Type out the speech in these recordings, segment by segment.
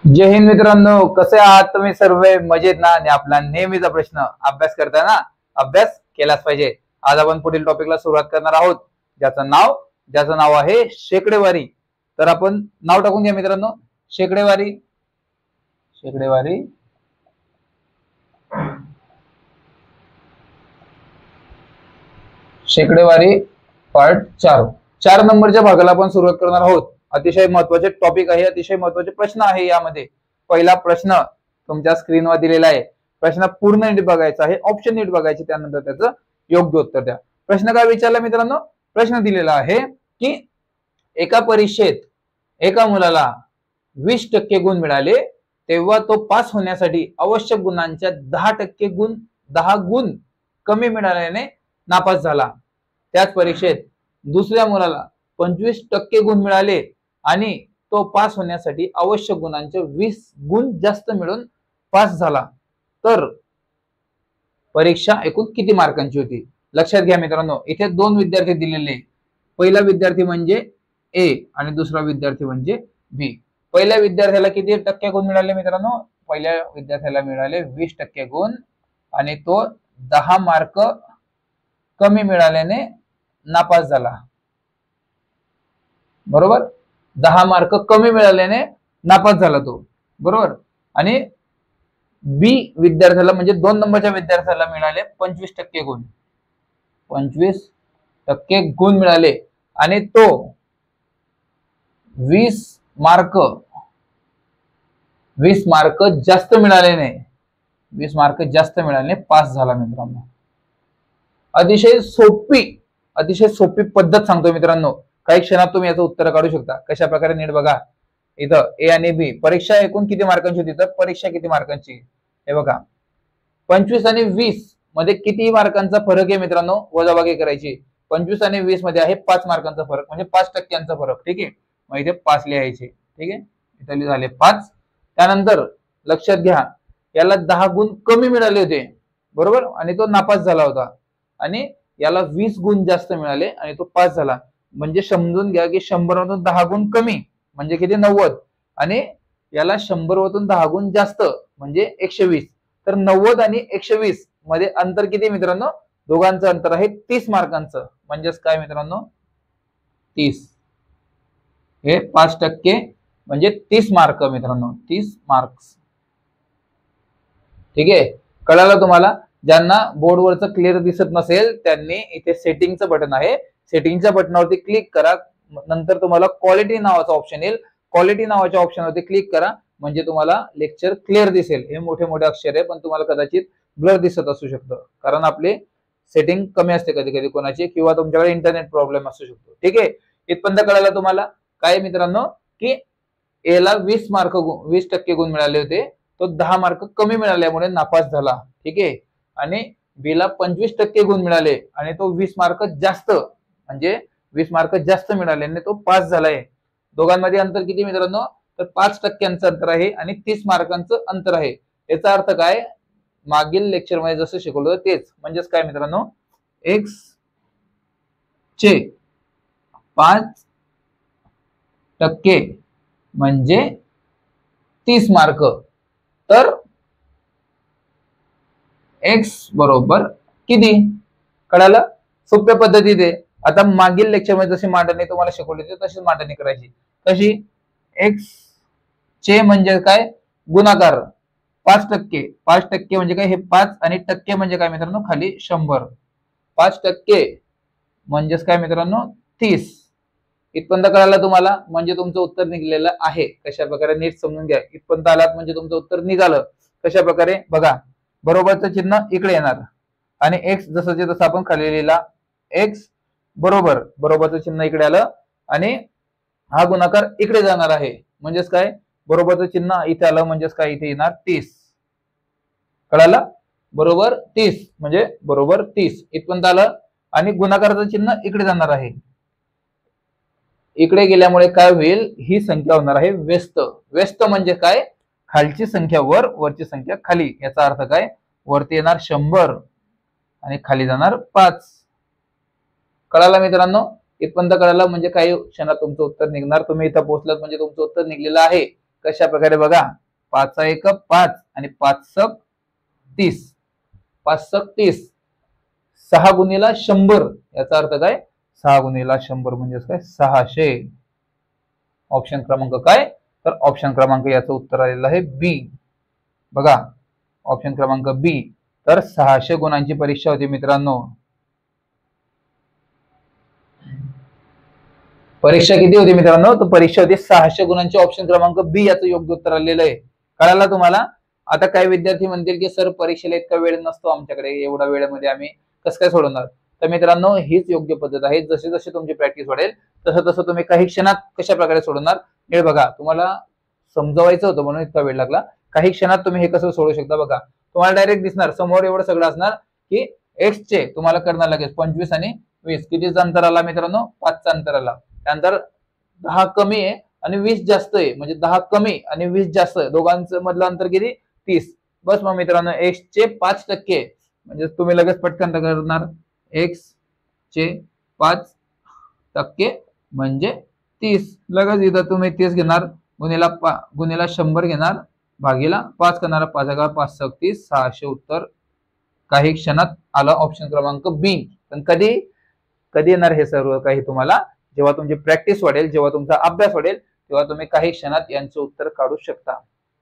जय हिंद मित्रांनो, कसे आहात तुम्ही सर्व? मजेत ना? आणि आपला नेहमीचा प्रश्न, अभ्यास करताना अभ्यास केलाच पाहिजे. आज आपण पुढील टॉपिकला सुरुवात करणार आहोत, ज्याचं नाव आहे शेकडेवारी. तर आपण नाव टाकून घ्या मित्रांनो, शेकडेवारी. शेकडेवारी शेकडेवारी पार्ट 4 नंबरच्या भागाला आपण सुरुवात करणार आहोत. अतिशय महत्वाचे टॉपिक आहे, अतिशय महत्वाचे प्रश्न आहे यामध्ये. पहिला प्रश्न तुमच्या स्क्रीनवर दिलेला आहे. प्रश्न पूर्ण नीट बघायचा आहे, ऑप्शन नीट बघायचे, त्यानंतर त्याचं योग्य उत्तर द्या. प्रश्न काय विचारला मित्रांनो? प्रश्न दिलेला आहे की एका परीक्षेत एका मुलाला 20% गुण मिळाले, तेव्हा तो पास होण्यासाठी आवश्यक गुणांच्या 10 गुण कमी मिळाल्याने नापास झाला. त्याच परीक्षेत दुसऱ्या मुलाला 25% गुण मिळाले आणि तो पास होण्यासाठी आवश्यक गुणांचे 20 गुण जास्त मिळून पास झाला. तर परीक्षा एकूण किती मार्कांची होती? लक्षात घ्या मित्रांनो, इथे दोन विद्यार्थी दिलेले. पहिला विद्यार्थी म्हणजे ए आणि दुसरा विद्यार्थी म्हणजे बी. पहिल्या विद्यार्थ्याला किती टक्के गुण मिळाले मित्रांनो? पहिल्या विद्यार्थ्याला मिळाले 20% गुण आणि तो 10 मार्क कमी मिळाल्याने नापास झाला. बरोबर, 10 मार्क कमी मिळाल्याने नापास झाला तो. बरोबर. आणि बी विद्यार्थ्याला म्हणजे 2 नंबरच्या विद्यार्थ्याला मिळाले 25% गुण. 25% गुण मिळाले आणि तो 20 मार्क जास्त मिळाल्याने पास झाला मित्रांनो. अतिशय सोपी पद्धत सांगतो मित्रांनो. काही क्षणात तुम्ही याचं उत्तर काढू शकता. कशा प्रकारे नीट बघा. इथं ए आणि बी, परीक्षा एकूण किती मार्कांची होती? तर परीक्षा किती मार्कांची? हे बघा, 25 आणि 20 मध्ये किती मार्कांचा फरक आहे मित्रांनो? वजाबाकी करायची. 25 आणि 20 मध्ये आहे 5 मार्कांचा फरक, म्हणजे 5% फरक. ठीक आहे, मग इथे 5 लिहायचे. ठीक आहे, इथे झाले 5. त्यानंतर लक्षात घ्या, याला 10 गुण कमी मिळाले होते. बरोबर, आणि तो नापास झाला होता. आणि याला 20 गुण जास्त मिळाले आणि तो पास झाला. म्हणजे समजून घ्या की 100 मधून 10 गुण कमी म्हणजे किती? 90. आणि याला 100 मधून 10 गुण जास्त म्हणजे 120. तर 90 आणि 120 मध्ये अंतर किती मित्रांनो? दोघांचं अंतर आहे 30 मार्कांचं. म्हणजेच काय मित्रांनो? 30. हे 5% म्हणजे 30 मार्क मित्रांनो, 30 मार्क्स. ठीक आहे, कळालं तुम्हाला? ज्यांना बोर्डवरचं क्लिअर दिसत नसेल त्यांनी इथे सेटिंगचं बटन आहे, सेटिंगच्या बटनावरती क्लिक करा. नंतर तुम्हाला क्वालिटी नावाचा ऑप्शन येईल. क्वालिटी नावाच्या ऑप्शनवरती क्लिक करा, म्हणजे तुम्हाला लेक्चर क्लिअर दिसेल. हे मोठे मोठे अक्षर आहे, पण तुम्हाला कदाचित ब्लर दिसत असू शकतं, कारण आपले सेटिंग कमी असते कधी कधी कोणाची, किंवा तुमच्याकडे इंटरनेट प्रॉब्लेम असू शकतो. ठीक आहे, इथपर्यंत कळालं तुम्हाला? काय मित्रांनो, की ए ला 20% गुण मिळाले होते, तो 10 मार्क कमी मिळाल्यामुळे नापास झाला. ठीक आहे, आणि बी ला 25% गुण मिळाले आणि तो 20 मार्क जास्त, म्हणजे 20 मार्क जास्त मिळाल्याने तो पास झालाय. दोघांमध्ये अंतर किती मित्रांनो? तर 5% अंतर आहे आणि 30 मार्कांचं अंतर आहे. याचा अर्थ काय? मागील लेक्चर मध्ये जसं शिकवलं तेच. म्हणजेच काय मित्रांनो? एक्स चे 5% म्हणजे 30 मार्क. तर एक्स बरोबर किती? कळालं? सोप्या पद्धतीत आहे. आता मागील लेक्चर मध्ये जशी मांडणी तुम्हाला शिकवली होती तशीच मांडणी करायची. कशी? एक्स चे म्हणजे काय? गुणाकार. 5% म्हणजे काय? हे 5 आणि टक्के म्हणजे काय मित्रांनो? खाली 100. 5% म्हणजेच काय मित्रांनो? 30. इथपर्यंत कळालं तुम्हाला? म्हणजे तुमचं उत्तर निघलेलं आहे. कशा प्रकारे? नीट समजून घ्या. इथपर्यंत आलात म्हणजे तुमचं उत्तर निघालं. कशा प्रकारे? बघा, बरोबरचं चिन्ह इकडे येणार आणि एक्स जसंचे तसं आपण खाली लिहिला. एक्स बरोबरचं चिन्ह इकडे आलं आणि हा गुणाकार इकडे जाणार आहे. म्हणजेच काय? बरोबरचं चिन्ह इथे आलं, म्हणजेच काय? इथे येणार 30. कळालं? बरोबर 30 म्हणजे बरोबर 30 इथपर्यंत आलं आणि गुणाकाराचं चिन्ह इकडे जाणार आहे. इकडे गेल्यामुळे काय होईल? ही संख्या होणार आहे व्यस्त. व्यस्त म्हणजे काय? खालची संख्या वर, वरची संख्या खाली. याचा अर्थ काय? वरती येणार 100 आणि खाली जाणार 5. कळालं मित्रांनो? इथपर्यंत कळालं म्हणजे काही क्षणात तुमचं उत्तर निघणार. तुम्ही इथं पोहोचलात म्हणजे तुमचं उत्तर निघलेलं आहे. कशा प्रकारे बघा, 5 एक 5 आणि 5 30, 5 30, 6 गुणिला 100 याचा अर्थ काय, 6 गुणिला 100 म्हणजे काय 600. ऑप्शन क्रमांक काय, तर ऑप्शन क्रमांक याचं उत्तर आलेलं आहे बी. बघा ऑप्शन क्रमांक बी. तर 600 गुणांची परीक्षा होती मित्रांनो. परीक्षा किती होती मित्रांनो, तर परीक्षा होती 600 गुणांची. ऑप्शन क्रमांक बी याचं योग्य उत्तर आलेलं आहे. कळाला तुम्हाला. आता काही विद्यार्थी म्हणतील की सर परीक्षेला इतका वेळ नसतो आमच्याकडे, एवढ्या वेळेमध्ये आम्ही कसं काय सोडवणार. तर मित्रांनो हीच योग्य पद्धत आहे. जसे जसे तुमची प्रॅक्टिस वाढेल तसं तसं तुम्ही काही क्षणात कशा प्रकारे सोडवणार हे बघा. तुम्हाला समजवायचं होतं म्हणून इतका वेळ लागला. काही क्षणात तुम्ही हे कसं सोडवू शकता बघा. तुम्हाला डायरेक्ट दिसणार समोर एवढं सगळं असणार की एक्स चे तुम्हाला करणार लगेच 25 आणि 20 कितीचा अंतर आला मित्रांनो, 5चा अंतर आला. त्यानंतर 10 कमी आहे आणि 20 जास्त आहे, म्हणजे 10 कमी आणि 20 जास्त, दोघांचं मधलं अंतर किती 30. बस मग मित्रांनो एक्स चे 5% म्हणजे तुम्ही लगेच पटकन करणार. एक्स चे 5% म्हणजे 30. लगेच इथं तुम्ही 30 घेणार, गुणिला 100 घेणार, भागीला 5 करणार. 5 × 5 = 30, 600 उत्तर काही क्षणात आलं. ऑप्शन क्रमांक बी. पण कधी कधी येणार हे सर्व काही तुम्हाला, जेव्हा तुमची प्रॅक्टिस वाढेल, जेव्हा तुमचा अभ्यास वाढेल, तेव्हा तुम्ही काही क्षणात यांचं उत्तर काढू शकता.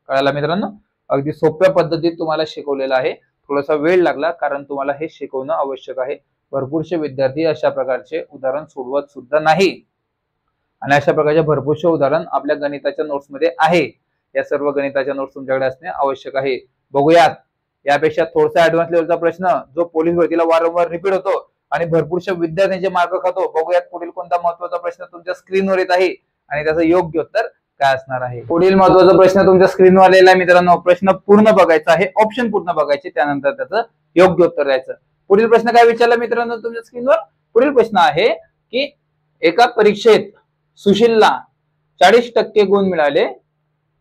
कळाला मित्रांनो. अगदी सोप्या पद्धतीत तुम्हाला शिकवलेलं आहे. थोडासा वेळ लागला कारण तुम्हाला हे शिकवणं आवश्यक आहे. भरपूरसे विद्यार्थी अशा प्रकारचे उदाहरण सोडवत सुद्धा नाही आणि अशा प्रकारचे भरपूरसे उदाहरण आपल्या गणिताच्या नोट्स मध्ये आहे. या सर्व गणिताच्या नोट्स तुमच्याकडे असणे आवश्यक आहे. बघूयात यापेक्षा थोडासा ऍडव्हान्स लेवलचा प्रश्न जो पोलीस भरतीला वारंवार रिपीट होतो आणि भरपूरशा विद्यार्थ्यांचे मार्क खातो. बघूयात पुढील कोणता महत्त्वाचा प्रश्न तुमच्या स्क्रीनवर येत आहे आणि त्याचं योग्य उत्तर काय असणार आहे. पुढील महत्त्वाचा प्रश्न तुमच्या स्क्रीनवर आलेला आहे मित्रांनो. प्रश्न पूर्ण बघायचा आहे, ऑप्शन पूर्ण बघायचे, त्यानंतर त्याचं योग्य उत्तर द्यायचं. पुढील प्रश्न काय विचारला मित्रांनो तुमच्या स्क्रीनवर. पुढील प्रश्न आहे की एका परीक्षेत सुशीलला 40% गुण मिळाले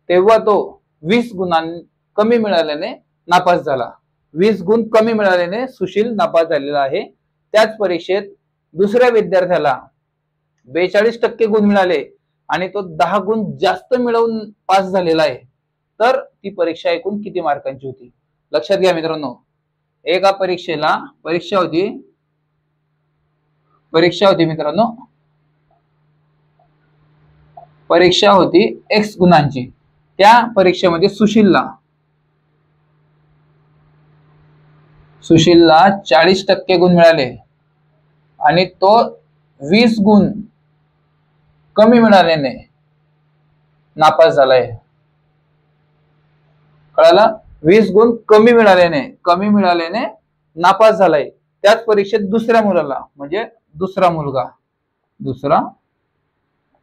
तेव्हा तो 20 गुणां कमी मिळाल्याने नापास झाला. 20 गुण कमी मिळाल्याने सुशील नापास झालेला आहे. त्याच परीक्षेत दुसऱ्या विद्यार्थ्याला 42% गुण मिळाले आणि तो 10 गुण जास्त मिळवून पास झालेला आहे. तर ती परीक्षा एकूण किती मार्कांची होती. लक्षात घ्या मित्रांनो. एका परीक्षा होती मित्रांनो, परीक्षा होती एक्स गुणांची. त्या परीक्षेमध्ये सुशीलला 40% गुण मिळाले आणि तो 20 गुण कमी मिळाल्याने नापास झालाय. कळाला. 20 गुण कमी मिळाल्याने नापास झालाय. त्याच परीक्षेत दुसऱ्या मुलाला म्हणजे दुसरा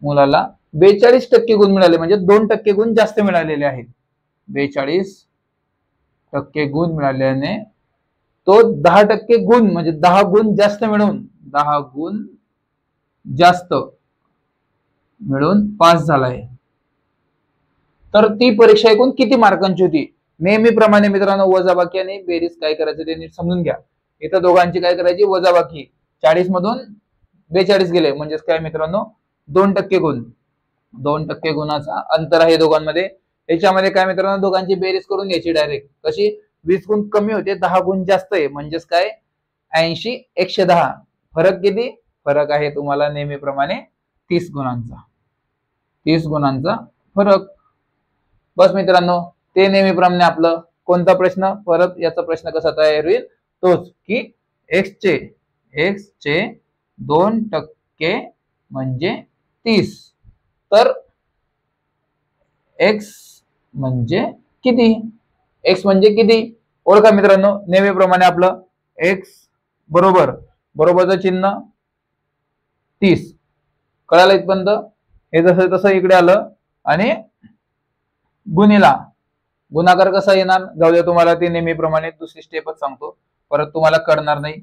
मुलाला 42% गुण मिळाले, म्हणजे 2% गुण जास्त मिळालेले आहेत. 42% गुण मिळाल्याने तो 10% गुण म्हणजे 10 गुण जास्त मिळून पास झालाय. तर ती परीक्षा एकूण किती मार्कांची होती. नेहमीप्रमाणे मित्रांनो वजाबाकी आणि बेरीज काय करायचं ते नीट समजून घ्या. इथं दोघांची काय करायची वजाबाकी. 40 मधून 42 गेले म्हणजेच काय मित्रांनो 2% गुण. 2% गुणाचा अंतर आहे दोघांमध्ये. याच्यामध्ये काय मित्रांनो दोघांची बेरीज करून घ्यायची डायरेक्ट. कशी. 20 गुण कमी होते, 10 गुण जास्त आहे म्हणजेच काय 80 110. फरक किती. फरक आहे तुम्हाला नेहमीप्रमाणे 30 गुणांचा फरक. बस मित्रांनो ते नेहमीप्रमाणे आपलं कोणता प्रश्न परत याचा प्रश्न कसा तयार होईल तोच की एक्स चे 2% म्हणजे 30. तर एक्स म्हणजे किती ओळखा मित्रांनो. नेहमीप्रमाणे आपलं एक्स बरोबरचं चिन्ह 30. कळालं इथपर्यंत. हे जसं तसं इकडे आलं आणि गुणाकार कसा येणार जाऊ द्या तुम्हाला ते नेहमीप्रमाणे दुसरी स्टेपच सांगतो, परत तुम्हाला कळणार नाही.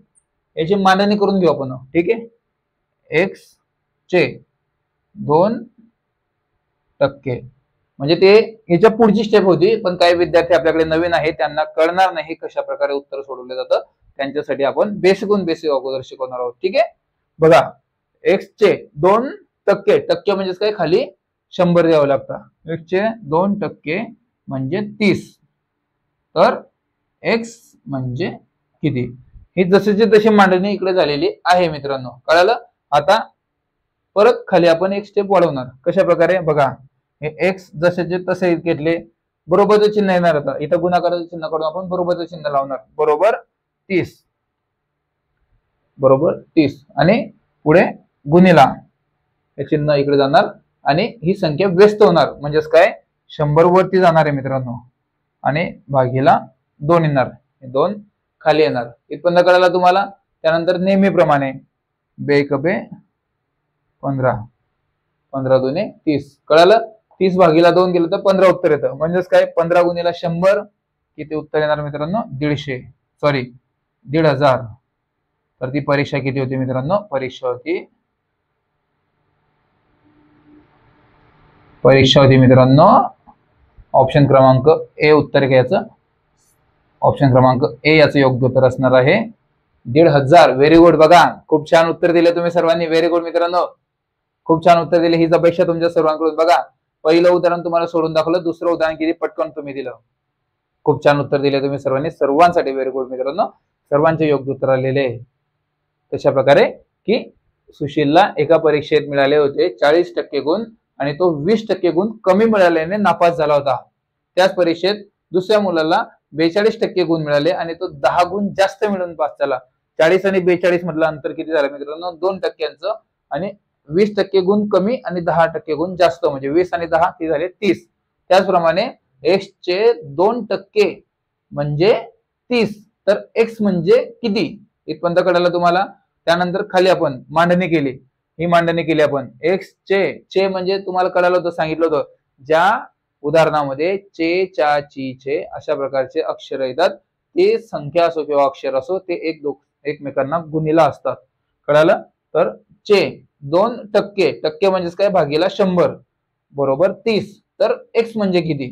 याची मांडणी करून घेऊ आपण. ठीक आहे. एक्स चे 2% म्हणजे ते याच्या पुढची स्टेप होती, पण काही विद्यार्थी आपल्याकडे नवीन आहे त्यांना कळणार नाही कशा प्रकारे उत्तर सोडवलं जातं. त्यांच्यासाठी आपण बेसिक अगोदर शिकवणार आहोत. ठीक आहे. बघा एक्स चे 2% म्हणजेच काय खाली 100 द्यावं लागतं. चे 2% म्हणजे 30. तर x म्हणजे किती? ही जशीची तशी मांडणी इकडे झालेली आहे मित्रांनो. कळालं? आता परत खाली आपण एक स्टेप वाढवणार. कशा प्रकारे बघा, हे x जसेचे तसे घेतले, बरोबरचं चिन्ह येणार. आता इथं गुणाकाराचं चिन्ह काढून आपण बरोबरचं चिन्ह लावणार. बरोबर 30, बरोबर 30 आणि पुढे गुणिला हे चिन्ह इकडे जाणार आणि ही संख्या व्यस्त होणार. म्हणजेच काय, 100 वरती जाणार आहे मित्रांनो आणि भागीला 2 येणार. 2 खाली येणार. इथपर्यंत कळाला तुम्हाला? त्यानंतर नेहमीप्रमाणे 15 15 दुने 30. कळालं? 30 भागीला 2 गेलं तर 15 उत्तर येतं. म्हणजेच काय, 15 गुणिला 100 किती उत्तर येणार मित्रांनो? 150, सॉरी 1500. तर ती परीक्षा किती होती मित्रांनो? परीक्षा होती मित्रांनो ऑप्शन क्रमांक ए उत्तर घ्यायचं. ऑप्शन क्रमांक ए याचं योग्य उत्तर असणार आहे 1500. Very good. बघा, खूप छान उत्तर दिले तुम्ही सर्वांनी. व्हेरी गुड मित्रांनो, खूप छान उत्तर दिले. हीच अपेक्षा तुमच्या सर्वांकडून. बघा, पहिलं उदाहरण तुम्हाला सोडून दाखवलं, दुसरं उदाहरण किती पटकन तुम्ही दिलं. खूप छान उत्तर दिले तुम्ही सर्वांनी. सर्वांसाठी व्हेरी गुड मित्रांनो. सर्वांचे योग्य उत्तर आलेले. तशा प्रकारे की सुशीलला एका परीक्षेत मिळाले होते 40% गुण आणि तो 20% गुण कमी मिळाल्याने नापास झाला होता. त्याच परीक्षेत दुसऱ्या मुलाला 42% गुण मिळाले आणि तो 10 गुण जास्त मिळून पास झाला. 40 आणि 42 मधलं अंतर किती झालं मित्रांनो? 2%. आणि 20% गुण कमी आणि 10% गुण जास्त, म्हणजे 20 आणि 10 ते झाले 30. त्याचप्रमाणे x चे 2% म्हणजे 30. तर x म्हणजे किती? इथपर्यंत कळालं तुम्हाला? त्यानंतर खाली आपण मांडणी केली. ही मांडणी केली आपण. x चे म्हणजे तुम्हाला कळालं होतं, सांगितलं होतं, ज्या उदाहरणामध्ये चे, चा, ची, चे अशा प्रकारचे अक्षर येतात, ते संख्या असो किंवा अक्षर असो, ते एकमेकांना गुणिला असतात. कळालं? तर चे 2% म्हणजेच काय, भागीला 100 बरोबर 30. तर x म्हणजे किती?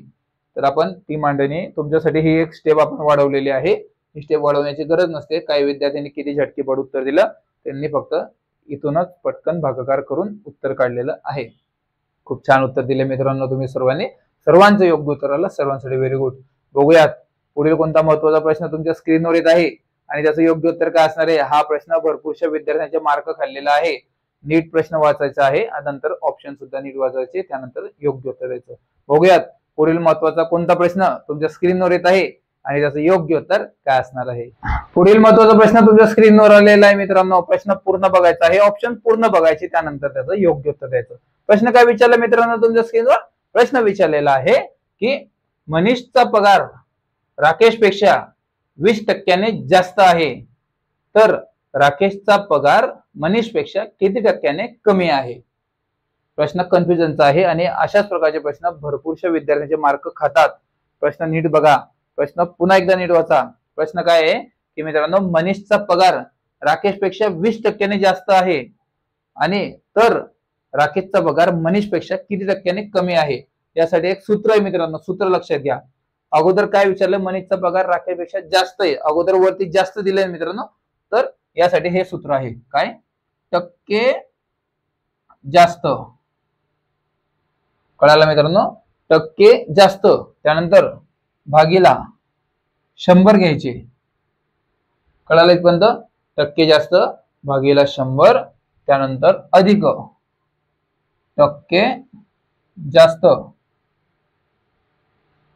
तर आपण ती मांडणी तुमच्यासाठी ही एक स्टेप आपण वाढवलेली आहे. ही स्टेप वाढवण्याची गरज नसते. काही विद्यार्थ्यांनी किती झटकेपट उत्तर दिलं, त्यांनी फक्त इथूनच पटकन भागाकार करून उत्तर काढलेलं आहे. खूप छान उत्तर दिले मित्रांनो तुम्ही सर्वांनी. सर्वांचं योग्य उत्तर आलं. सर्वांसाठी व्हेरी गुड. बघूयात पुढील कोणता महत्वाचा प्रश्न तुमच्या स्क्रीनवर येत आहे आणि त्याचं योग्य उत्तर काय असणार आहे. हा प्रश्न भरपूरशा विद्यार्थ्यांचे मार्क खाल्लेला आहे. नीट प्रश्न वाचायचा आहे आणि नंतर ऑप्शन सुद्धा नीट वाचायचे, त्यानंतर योग्य उत्तर द्यायचं. बघूयात पुढील महत्वाचा कोणता प्रश्न तुमच्या स्क्रीनवर येत आहे आणि त्याचं योग्य उत्तर काय असणार आहे. पुढील महत्वाचा प्रश्न तुमच्या स्क्रीनवर आलेला आहे मित्रांनो. प्रश्न पूर्ण बघायचा आहे, ऑप्शन पूर्ण बघायचे, त्यानंतर त्याचं योग्य उत्तर द्यायचं. प्रश्न काय विचारला मित्रांनो तुमच्या स्क्रीनवर? प्रश्न विचारलेला आहे की मनीषचा पगार राकेशपेक्षा 20% जास्त आहे, तर राकेशचा पगार मनीषपेक्षा किती टक्क्याने कमी आहे? प्रश्न कन्फ्युजनचा आहे आणि अशाच प्रकारचे प्रश्न भरपूरशा विद्यार्थ्यांचे मार्क खातात. प्रश्न नीट बघा, प्रश्न पुन्हा एकदा नीट वाचा. प्रश्न काय आहे की मित्रांनो, मनीषचा पगार राकेशपेक्षा 20% जास्त आहे आणि तर राकेशचा पगार मनीषपेक्षा किती टक्क्याने कमी आहे? यासाठी एक सूत्र आहे मित्रांनो, सूत्र लक्षात घ्या. अगोदर काय विचारलं? मनीषचा पगार राकेशपेक्षा जास्त आहे. अगोदर वरती जास्त दिलंय मित्रांनो, तर यासाठी हे सूत्र आहे काय? टक्के जास्त. कळालं मित्रांनो? टक्के जास्त, त्यानंतर भागीला 100 घ्यायचे. कळालं इथपर्यंत? टक्के जास्त भागीला 100, त्यानंतर अधिक टक्के जास्त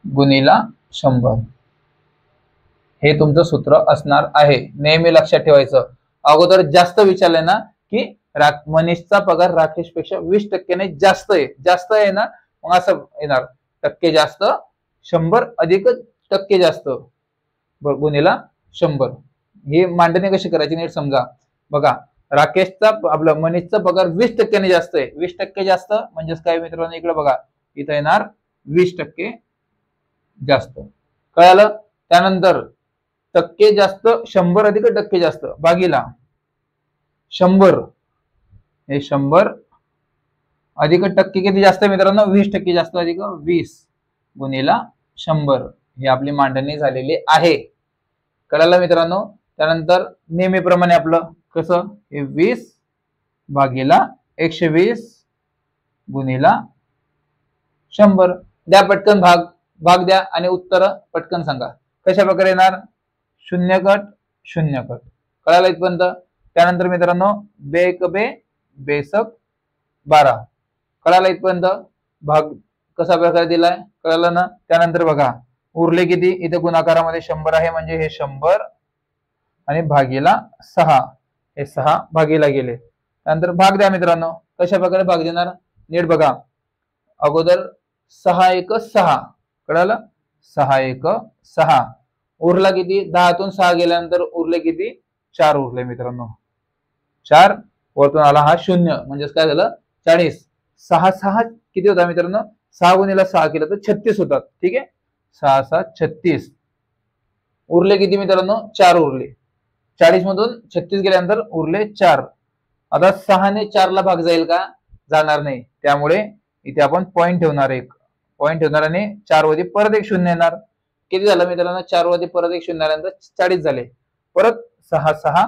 गुणिला 100. हे तुमचं सूत्र असणार आहे. नेहमी लक्षात ठेवायचं. अगोदर जास्त विचारले ना की मनीषचा पगार राकेशपेक्षा 20%ने जास्त आहे, जास्त आहे ना, मग असं येणार टक्के जास्त 100 अधिक टक्के जास्त गुणिला 100. ही मांडणी कशी करायची नीट समजा. बघा, राकेशचा आपला मनीषचा पगार 20%ने जास्त आहे. 20% जास्त म्हणजेच काय मित्रांनो, इकडे बघा, इथं येणार 20% जास्त. कळालं? त्यानंतर टक्के जास्त 100 अधिक टक्के जास्त भागीला 100. हे 100 अधिक टक्के किती जास्त मित्रांनो? 20% जास्त अधिक 20 गुणिला 100. ही आपली मांडणी झालेली आहे. कळालं मित्रांनो? त्यानंतर नेहमीप्रमाणे आपलं कसं, हे 20 भागीला 120 गुणिला 100. द्या पटकन भाग, भाग द्या आणि उत्तर पटकन सांगा. कशा प्रकारे येणार? 0 कट 0 कट. कळालं इथपर्यंत? त्यानंतर मित्रांनो बेक बे बेसक 12. कळालं इथपर्यंत? भाग कसा प्रकारे दिलाय कळालं ना? त्यानंतर बघा उरले किती, इथे गुणाकारामध्ये 100 आहे म्हणजे हे 100 आणि भागीला 6, हे 6 भागीला गेले. त्यानंतर भाग द्या मित्रांनो. कशा प्रकारे भाग देणार नीट बघा. अगोदर 6 1 6. कळालं? 6 1 6. उरला किती? 10 तून 6 गेल्यानंतर उरले किती? 4 उरले मित्रांनो. 4 वरतून आला हा 0 म्हणजेच काय झालं? 40. 6 6 किती होता मित्रांनो? 6 गुणिले 6 केलं तर 36 होतात. ठीक आहे. 6 6 36. उरले किती मित्रांनो? 4 उरले. 40 मधून 36 गेल्यानंतर उरले 4. आता 6 ने 4 ला भाग जाईल का? जाणार नाही. त्यामुळे इथे आपण पॉइंट ठेवणार, एक पॉइंट ठेवणार आणि 4 वरती परत एक 0 येणार. किती झालं मित्रांनो? 4 वरती परत एक 0 आल्यानंतर 40 झाले. परत 6 6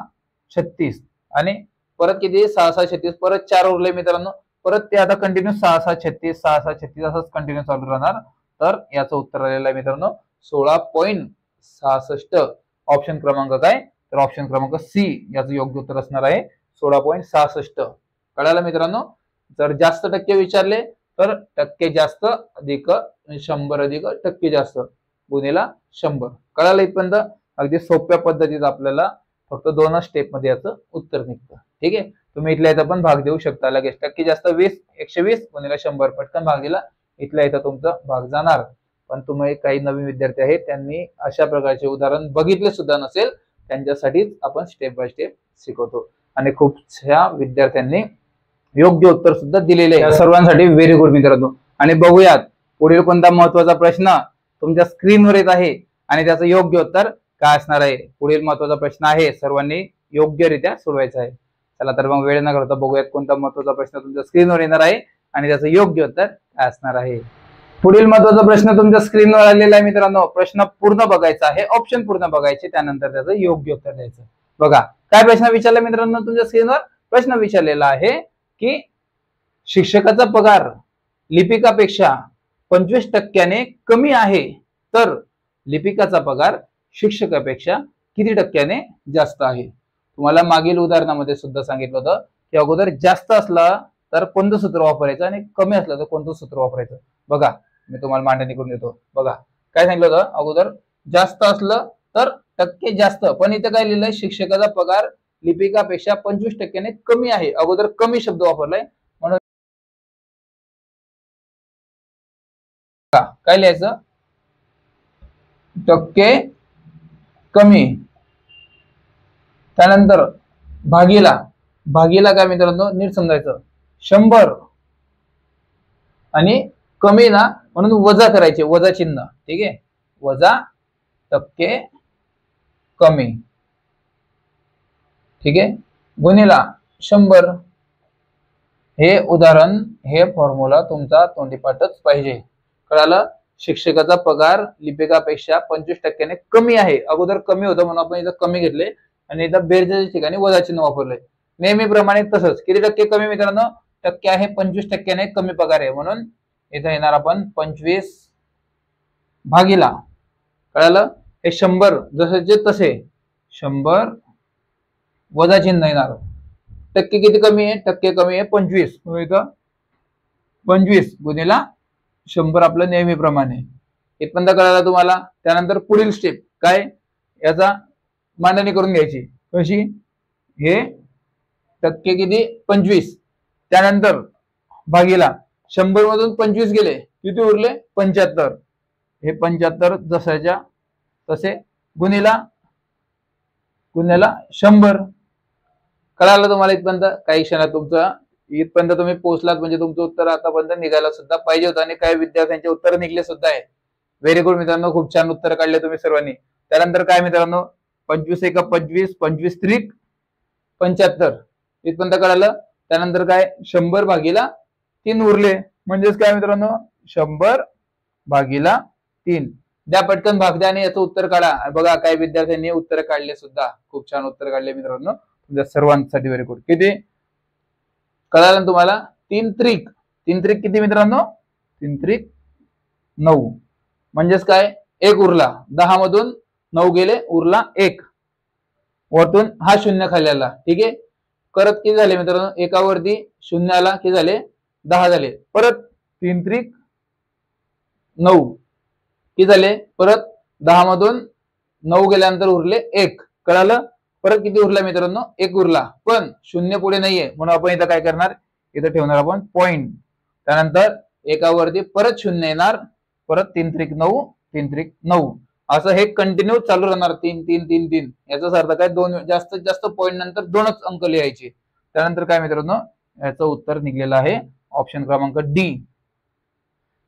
36 आणि परत किती? 6 6 36. परत 4 उरले मित्रांनो. परत ते आता कंटिन्यू 6 6 36 6 6 36 असंच कंटिन्यू चालू राहणार. तर याचं उत्तर आलेलं आहे मित्रांनो 16.66. ऑप्शन क्रमांक काय? तर ऑप्शन क्रमांक सी याचं योग्य उत्तर असणार आहे 16.66. कळालं मित्रांनो? जर जास्त टक्के विचारले तर टक्के जास्त अधिक 100 अधिक टक्के जास्त गुणिला 100. कळालं इथपर्यंत? अगदी सोप्या पद्धतीत आपल्याला फक्त 2 स्टेप मध्ये याचं उत्तर निघतं. ठीक आहे. तुम्ही इथल्या इथं पण भाग देऊ शकता लगेच. टक्के जास्त 20 120 गुणिला 100 पटकन भाग दिला, इथल्या इथं तुमचा भाग जाणार. पण तुम्ही काही नवीन विद्यार्थी आहेत त्यांनी अशा प्रकारचे उदाहरण बघितले सुद्धा नसेल, त्यांच्यासाठीच आपण स्टेप बाय स्टेप शिकवतो आणि खूप विद्यार्थ्यांनी योग्य उत्तर सुद्धा दिलेले आहे. सर्वांसाठी व्हेरी गुड मित्रांनो. आणि बघूयात पुढील कोणता महत्वाचा प्रश्न तुमच्या स्क्रीनवर येत आहे आणि त्याचं योग्य उत्तर काय असणार आहे. पुढील महत्वाचा प्रश्न आहे, सर्वांनी योग्यरित्या सोडवायचा आहे. चला तर मग वेळ न घालवता बघूयात कोणता महत्वाचा प्रश्न तुमच्या स्क्रीनवर येणार आहे आणि त्याचं योग्य उत्तर काय असणार आहे. पुढील महत्वाचा प्रश्न तुमच्या स्क्रीनवर आलेला आहे मित्रांनो. प्रश्न पूर्ण बघायचा आहे, ऑप्शन पूर्ण बघायचे, त्यानंतर त्याचं योग्य उत्तर द्यायचं. बघा काय प्रश्न विचारला मित्रांनो तुमच्या स्क्रीनवर. प्रश्न विचारलेला आहे की शिक्षकाचा पगार लिपिकापेक्षा 25% कमी आहे, तर लिपिकाचा पगार शिक्षकापेक्षा किती टक्क्याने जास्त आहे. तुम्हाला मागील उदाहरणामध्ये सुद्धा सांगितलं होतं की अगोदर जास्त असला तर कोणतं सूत्र वापरायचं आणि कमी असलं तर कोणतं सूत्र वापरायचं. बघा मी तुम्हाला मांडणी करून देतो. बघा काय सांगितलं होतं, अगोदर जास्त असलं तर टक्के जास्त, पण इथं काय लिहिलंय शिक्षकाचा पगार लिपिकापेक्षा 25%ने कमी आहे. अगोदर कमी शब्द वापरलाय म्हणून काय लिहायचं? टक्के कमी. त्यानंतर भागीला, भागीला काय मित्रांनो नीट समजायचं 100 आणि कमी ना म्हणून वजा करायचे, वजा चिन्ह. ठीक आहे. वजा टक्के कमी. ठीक आहे. गुणिला 100. हे उदाहरण, हे फॉर्म्युला तुमचा तोंडीपाठच पाहिजे. कळालं? शिक्षकाचा पगार लिपिकापेक्षा 25%ने कमी आहे. अगोदर कमी होतं म्हणून आपण इथं कमी घेतले आणि इथं बेरजेच्या ठिकाणी वजा चिन्ह वापरले. नेहमीप्रमाणे तसंच. किती टक्के कमी मित्रांनो? टक्के आहे 25%ने कमी पगार आहे म्हणून इथं येणार आपण 25 भागीला. कळालं? हे 100 जसे तसे 100 वजा चिन्ह येणार. टक्के किती कमी आहे? टक्के कमी आहे 25 म्हणून इथं 25 गुणिला 100 आपलं नेहमीप्रमाणे. इथपर्यंत कळालं तुम्हाला. त्यानंतर पुढील स्टेप काय, याचा मांडणी करून घ्यायची. कशी? हे टक्के किती 25, त्यानंतर भागीला 100 मधून 25 गेले, किती उरले 75. हे 75 जसाच्या तसे गुणिला 100. कळालं तुम्हाला इथपर्यंत? काही क्षणात तुमचं इथपर्यंत तुम्ही पोहोचलात म्हणजे तुमचं उत्तर आतापर्यंत निघायला सुद्धा पाहिजे होतं आणि काही विद्यार्थ्यांचे उत्तर निघले सुद्धा आहे. व्हेरी गुड मित्रांनो, खूप छान उत्तर काढले तुम्ही सर्वांनी. त्यानंतर काय मित्रांनो 25 1 25 25 त्रिक 75 इथपर्यंत कळालं. त्यानंतर काय 100 भागीला 3 उरले म्हणजेच काय मित्रांनो 100 भागीला 3. द्या पटकन भाग द्या आणि याचं उत्तर काढा. बघा काही विद्यार्थ्यांनी उत्तर काढले सुद्धा, खूप छान उत्तर काढले मित्रांनो. तुमच्या सर्वांसाठी व्हेरी गुड. किती कळालं तुम्हाला? 3 त्रिक. 3 त्रिक किती मित्रांनो? 3 त्रिक 9 म्हणजेच काय, 1 उरला, 10 मधून 9 गेले, उरला 1, वरतून हा शून्य खाली आला. ठीक आहे, परत किती झाले मित्रांनो, एकावरती शून्य आला, किती झाले, 10 झाले. परत 3 त्रिक 9 किती झाले, परत 10 मधून 9 गेल्यानंतर उरले 1. कळालं, परत किती उरला मित्रांनो, 1 उरला, पण शून्य पुढे नाहीये म्हणून आपण इथं काय करणार, इथं ठेवणार आपण पॉइंट. त्यानंतर एकावरती परत शून्य येणार, परत 3 त्रिक 9, 3 त्रिक 9, असं हे कंटिन्यू चालू राहणार. 3 3 3 3 याचा अर्थ काय, दोन जास्तीत जास्त पॉइंट नंतर 2च अंक लिहायचे. त्यानंतर काय मित्रांनो, याचं उत्तर निघलेलं आहे ऑप्शन क्रमांक डी.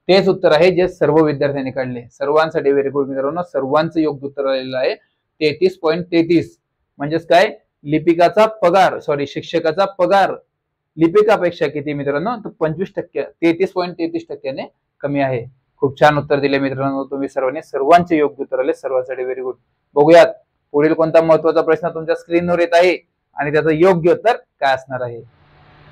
तेच उत्तर आहे जे सर्व विद्यार्थ्यांनी काढले. सर्वांसाठी व्हेरी गुड मित्रांनो, सर्वांचं योग्य उत्तर आलेलं आहे 33.33. म्हणजेच काय, लिपिकाचा पगार, सॉरी शिक्षकाचा पगार लिपिकापेक्षा किती मित्रांनो, तर 25%, 33.33% कमी आहे. खूप छान उत्तर दिले मित्रांनो तुम्ही सर्वांनी, सर्वांचे योग्य उत्तर आले, सर्वांसाठी व्हेरी गुड. बघूयात पुढील कोणता महत्वाचा प्रश्न तुमच्या स्क्रीनवर येत आहे आणि त्याचं योग्य उत्तर काय असणार आहे.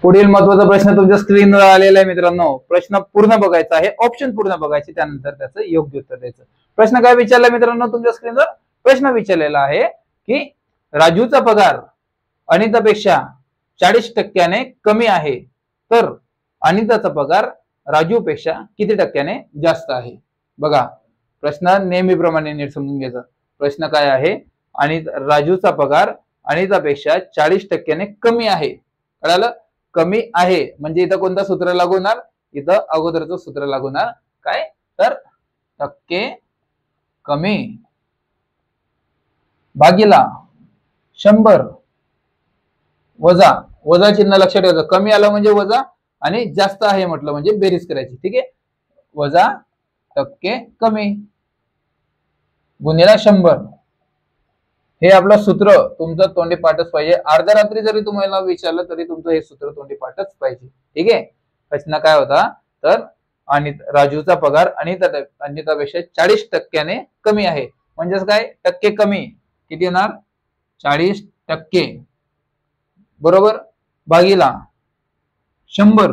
पुढील महत्वाचा प्रश्न तुमच्या स्क्रीनवर आलेला आहे मित्रांनो. प्रश्न पूर्ण बघायचा आहे, ऑप्शन पूर्ण बघायचे, त्यानंतर त्याचं योग्य उत्तर द्यायचं. प्रश्न काय विचारला मित्रांनो तुमच्या स्क्रीनवर, प्रश्न विचारलेला आहे की राजूचा पगार अनितापेक्षा 40% कमी आहे, तर अनिताचा पगार राजूपेक्षा किती टक्क्याने जास्त आहे. बघा प्रश्न नेहमीप्रमाणे नीट समजून घ्यायचा. प्रश्न काय आहे, आणि राजूचा पगार अनितापेक्षा 40% कमी आहे. कळालं, कमी आहे म्हणजे इथं कोणतं सूत्र लागू होणार, इथं अगोदरचं सूत्र लागू होणार. काय, तर टक्के कमी भागीला 100 वजा, वजा चिन्ह लक्षात ठेवायचं. कमी आलं म्हणजे वजा आणि जास्त आहे म्हटलं म्हणजे बेरीज करायची. ठीक आहे, वजा टक्के कमी गुणिला 100. हे आपलं सूत्र तुमचं तोंडी पाठच पाहिजे. अर्ध्या रात्री जरी तुम्हाला विचारलं तरी तुमचं हे सूत्र तोंडी पाठच पाहिजे. ठीक आहे, प्रश्न काय होता, तर आणि राजूचा पगार अनितापेक्षा 40% कमी आहे. म्हणजेच काय, टक्के कमी किती येणार, 40% बरोबर, भागीला 100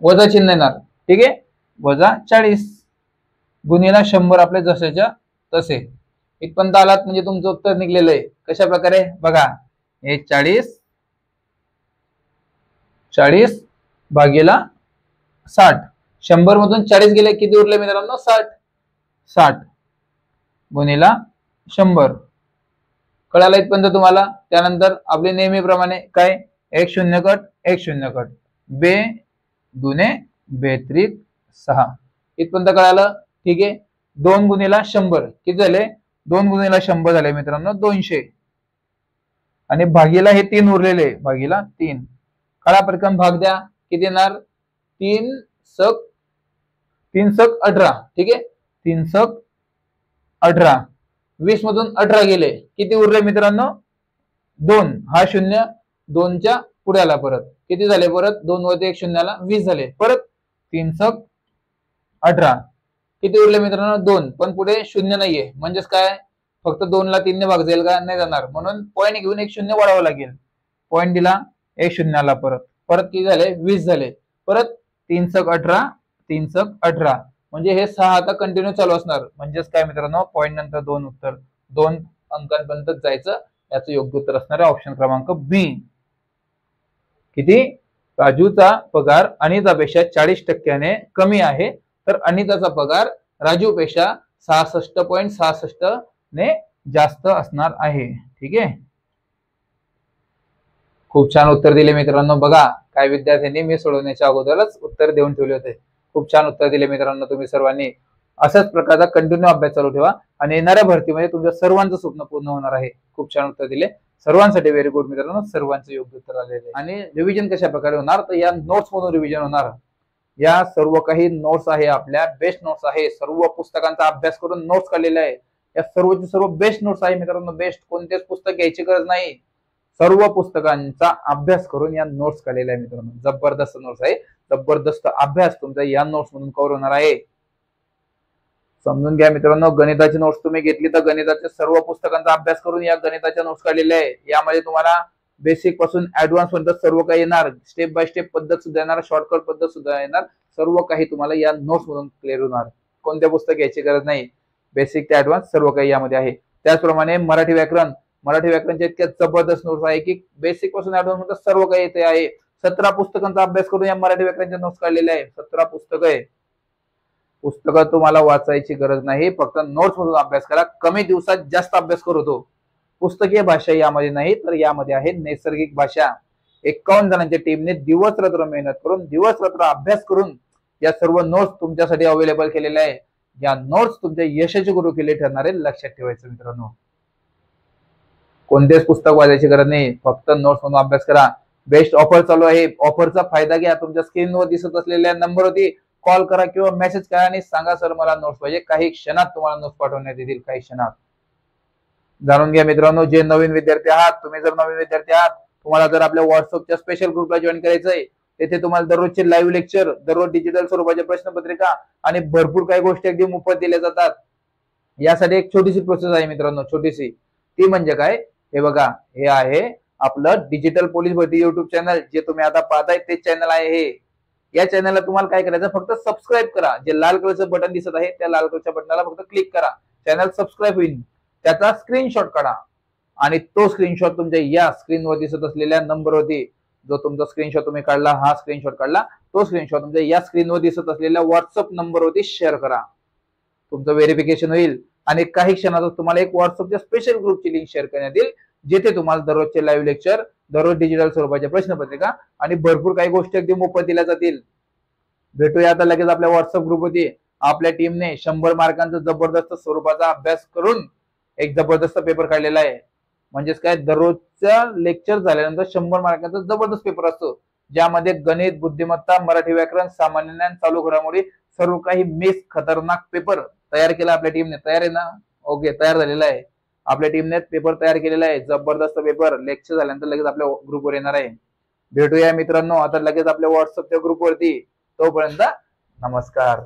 वजा चिन्ह येणार. ठीक आहे, वजा 40 गुणिला 100 आपल्या जशाच्या तसे. इथपर्यंत आलात म्हणजे तुमचं उत्तर निघलेलं आहे. कशा प्रकारे बघा, हे 40 भागीला 60, 100 मधून 40 गेले, किती उरले मित्रांनो, 60 गुणिला 100. कळालं इथपर्यंत तुम्हाला. त्यानंतर आपले नेहमीप्रमाणे काय, 1 शून्य कट 1 शून्य कट, 2 दुने 2 त्रिक 6. इथपर्यंत कळालं. ठीक आहे, 2 गुणिला 100 किती झाले, 2 गुणिला 100 झाले मित्रांनो 200, आणि भागीला हे 3 उरलेले, भागीला 3. कळा पटकन भाग द्या, किती येणार, 3 सक 18. ठीक आहे, 3 सक 18, 20 मधून 18 गेले, किती उरले मित्रांनो, 2. हा शून्य 2च्या पुढे आला, परत किती झाले, परत 2 वरती 1 शून्याला 20 झाले, परत 3 सक 18, किती उरले मित्रांनो, 2. पण पुढे शून्य नाहीये, म्हणजेच काय, फक्त 2 ला 3 ने भाग जाईल का, नाही जाणार, म्हणून पॉईंट घेऊन 1 शून्य वाढावं लागेल. पॉईंट दिला, 1 शून्याला परत किती झाले, 20 झाले, परत 3 सक 18, 3 सक 18, म्हणजे हे 6 आता कंटिन्यू चालू असणार. म्हणजेच काय मित्रांनो, पॉईंट नंतर 2 उत्तर 2 अंकांपर्यंत जायचं. याचं योग्य उत्तर असणार आहे ऑप्शन क्रमांक बी. किती, राजूचा पगार अनितापेक्षा 40% कमी आहे, तर अनिताचा पगार राजूपेक्षा 66.66 ने जास्त असणार आहे. ठीक आहे, खूप छान उत्तर दिले मित्रांनो. बघा काय विद्यार्थ्यांनी मी सोडवण्याच्या अगोदरच उत्तर देऊन ठेवले होते. खूप छान उत्तर दिले मित्रांनो तुम्ही सर्वांनी. अशाच प्रकारचा कंटिन्यू अभ्यास चालू ठेवा आणि येणाऱ्या भरतीमध्ये तुमच्या सर्वांचं स्वप्न पूर्ण होणार आहे. खूप छान उत्तर दिले, सर्वांसाठी व्हेरी गुड मित्रांनो, सर्वांचे योग्य उत्तर आलेले. आणि रिव्हिजन कशा प्रकारे होणार, तर या नोट्स मधून रिव्हिजन होणार. या सर्व काही नोट्स आहे, आपल्या बेस्ट नोट्स आहे, सर्व पुस्तकांचा अभ्यास करून नोट्स काढलेले आहे. या सर्वचे सर्व बेस्ट नोट्स आहे मित्रांनो, बेस्ट, कोणतेच पुस्तक घ्यायची गरज नाही, सर्व पुस्तकांचा अभ्यास करून या नोट्स काढलेल्या आहे मित्रांनो. जबरदस्त नोट्स आहे, जबरदस्त अभ्यास तुमचा या नोट्स मधून कव्हर होणार आहे. समजून घ्या मित्रांनो, गणिताची नोट्स तुम्ही घेतली तर गणिताच्या सर्व पुस्तकांचा अभ्यास करून या गणिताच्या नोट्स काढलेल्या आहे. यामध्ये तुम्हाला बेसिक पासून ऍडव्हान्स पर्यंत सर्व काही येणार, स्टेप बाय स्टेप पद्धत सुद्धा येणार, शॉर्टकट पद्धत सुद्धा येणार, सर्व काही तुम्हाला या नोट्स मधून क्लिअर होणार. कोणत्या पुस्तक घ्यायची गरज नाही. बेसिक ते ऍडव्हान्स सर्व काही यामध्ये आहे. त्याचप्रमाणे मराठी व्याकरणचे इतक्या जबरदस्त नोट्स आहे की बेसिक पासून ऍडव्हान्स मध्ये सर्व काही इथे आहे. 17 पुस्तकांचा अभ्यास करून या मराठी व्याकरणच्या नोट्स काढलेल्या आहे. 17 पुस्तकं आहे. पुस्तकं तुम्हाला वाचायची गरज नाही, फक्त नोट्स मधून अभ्यास करा. कमी दिवसात जास्त अभ्यास करतो. पुस्तकीय भाषा यामध्ये नाही, तर यामध्ये आहे नैसर्गिक भाषा. 51 जणांच्या टीमने दिवस रात्र मेहनत करून, दिवस रात्र अभ्यास करून या सर्व नोट्स तुमच्यासाठी अवेलेबल केलेल्या आहे. या नोट्स तुमच्या यशाचे गुरुकिल्ले ठरणार आहे. लक्षात ठेवायचं मित्रांनो. कोणतेच पुस्तक वाचायची गरज नाही, फक्त नोट्स मधून अभ्यास करा. बेस्ट ऑफर चालू आहे. ऑफरचा फायदा घ्या. तुमच्या स्क्रीनवर दिसत असलेल्या नंबरवरती कॉल करा किंवा मेसेज करा आणि सांगा सर मला नोट्स पाहिजे. काही क्षणात तुम्हाला नोट्स पाठवण्यात येतील. काही क्षणात. जाणून घ्या मित्रांनो. जे नवीन विद्यार्थी आहात, तुम्ही जर नवीन विद्यार्थी आहात, तुम्हाला जर आपल्या व्हॉट्सअपच्या स्पेशल ग्रुपला जॉईन करायचंय, तेथे तुम्हाला दररोजचे लाईव्ह लेक्चर, दररोज डिजिटल स्वरूपाच्या प्रश्नपत्रिका आणि भरपूर काही गोष्टी अगदी मोफत दिल्या जातात. यासाठी एक छोटीशी प्रोसेस आहे मित्रांनो. छोटीशी. ती म्हणजे काय, हे बघा, हे आहे आपलं डिजिटल पोलीस भरती युट्यूब चॅनल. जे तुम्ही आता पाहताय ते चॅनल आहे हे. या चॅनलला तुम्हाला काय करायचं, फक्त सबस्क्राईब करा. जे लाल कलरचं बटन दिसत आहे त्या लाल कलरच्या बटनाला फक्त क्लिक करा. चॅनल सबस्क्राईब होईल. त्याचा स्क्रीनशॉट काढा आणि तो स्क्रीनशॉट तुमच्या या स्क्रीनवर दिसत असलेल्या नंबरवरती, जो तुमचा स्क्रीनशॉट तुम्ही काढला, हा स्क्रीनशॉट काढला, तो स्क्रीनशॉट तुमच्या या स्क्रीनवर दिसत असलेल्या व्हॉट्सअप नंबरवरती शेअर करा. तुमचं व्हेरिफिकेशन होईल आणि काही क्षणातच तुम्हाला एक व्हॉट्सअपच्या स्पेशल ग्रुपची लिंक शेअर करण्यात येईल, जिथे तुम्हाला दररोजचे लाईव्ह लेक्चर, दररोज डिजिटल स्वरूपाच्या प्रश्नपत्रिका आणि भरपूर काही गोष्टी अगदी मोफत दिल्या जातील. भेटूया आता लगेच आपल्या व्हॉट्सअप ग्रुपवरती. आपल्या टीमने 100 मार्कांचा जबरदस्त स्वरूपाचा अभ्यास करून एक जबरदस्त पेपर काढलेला आहे. म्हणजेच काय, दररोजच्या लेक्चर झाल्यानंतर 100 मार्कांचा जबरदस्त पेपर असतो, ज्यामध्ये गणित, बुद्धिमत्ता, मराठी व्याकरण, सामान्य ज्ञान, चालू घडामोडी सर्व काही मिक्स खतरनाक पेपर तयार केला आपल्या टीमने. तयार आहे ना? ओके, तयार झालेला आहे. आपल्या टीमने पेपर तयार केलेला आहे. जबरदस्त पेपर लेक्चर झाल्यानंतर लगेच आपल्या ग्रुपवर येणार आहे. भेटूया मित्रांनो आता लगेच आपल्या व्हॉट्सअपच्या ग्रुपवरती. तोपर्यंत नमस्कार.